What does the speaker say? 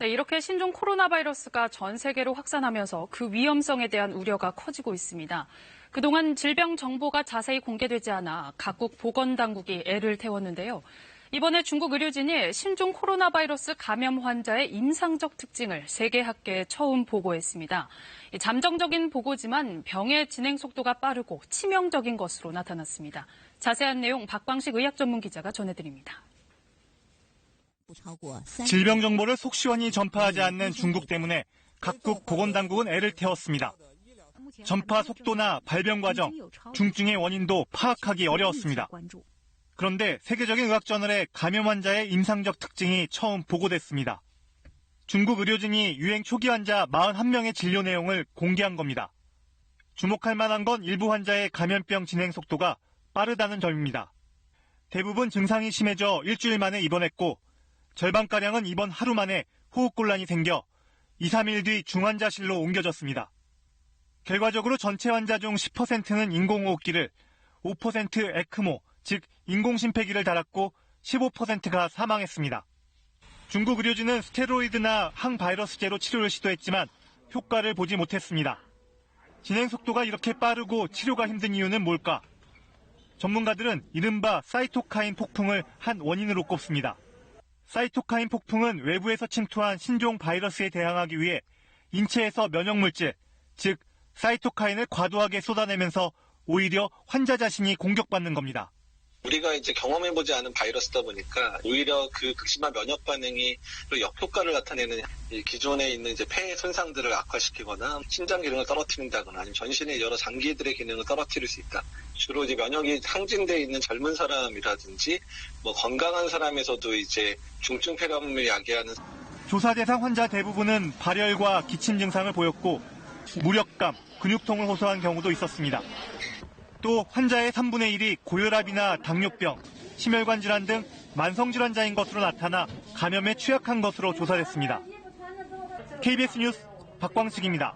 네, 이렇게 신종 코로나 바이러스가 전 세계로 확산하면서 그 위험성에 대한 우려가 커지고 있습니다. 그동안 질병 정보가 자세히 공개되지 않아 각국 보건당국이 애를 태웠는데요. 이번에 중국 의료진이 신종 코로나 바이러스 감염 환자의 임상적 특징을 세계 학계에 처음 보고했습니다. 잠정적인 보고지만 병의 진행 속도가 빠르고 치명적인 것으로 나타났습니다. 자세한 내용 박광식 의학 전문 기자가 전해드립니다. 질병 정보를 속 시원히 전파하지 않는 중국 때문에 각국 보건당국은 애를 태웠습니다. 전파 속도나 발병 과정, 중증의 원인도 파악하기 어려웠습니다. 그런데 세계적인 의학저널에 감염 환자의 임상적 특징이 처음 보고됐습니다. 중국 의료진이 유행 초기 환자 41명의 진료 내용을 공개한 겁니다. 주목할 만한 건 일부 환자의 감염병 진행 속도가 빠르다는 점입니다. 대부분 증상이 심해져 일주일 만에 입원했고 절반가량은 입원 하루 만에 호흡곤란이 생겨 2, 3일 뒤 중환자실로 옮겨졌습니다. 결과적으로 전체 환자 중 10%는 인공호흡기를, 5% 에크모, 즉 인공심폐기를 달았고 15%가 사망했습니다. 중국 의료진은 스테로이드나 항바이러스제로 치료를 시도했지만 효과를 보지 못했습니다. 진행 속도가 이렇게 빠르고 치료가 힘든 이유는 뭘까? 전문가들은 이른바 사이토카인 폭풍을 한 원인으로 꼽습니다. 사이토카인 폭풍은 외부에서 침투한 신종 바이러스에 대항하기 위해 인체에서 면역물질, 즉 사이토카인을 과도하게 쏟아내면서 오히려 환자 자신이 공격받는 겁니다. 우리가 이제 경험해보지 않은 바이러스다 보니까 오히려 그 극심한 면역 반응이 역효과를 나타내는 기존에 있는 이제 폐의 손상들을 악화시키거나 심장 기능을 떨어뜨린다거나 아니면 전신의 여러 장기들의 기능을 떨어뜨릴 수 있다. 주로 이제 면역이 상징되어 있는 젊은 사람이라든지 건강한 사람에서도 이제 중증 폐렴을 야기하는. 조사 대상 환자 대부분은 발열과 기침 증상을 보였고 무력감, 근육통을 호소한 경우도 있었습니다. 또 환자의 3분의 1이 고혈압이나 당뇨병, 심혈관 질환 등 만성질환자인 것으로 나타나 감염에 취약한 것으로 조사됐습니다. KBS 뉴스 박광식입니다.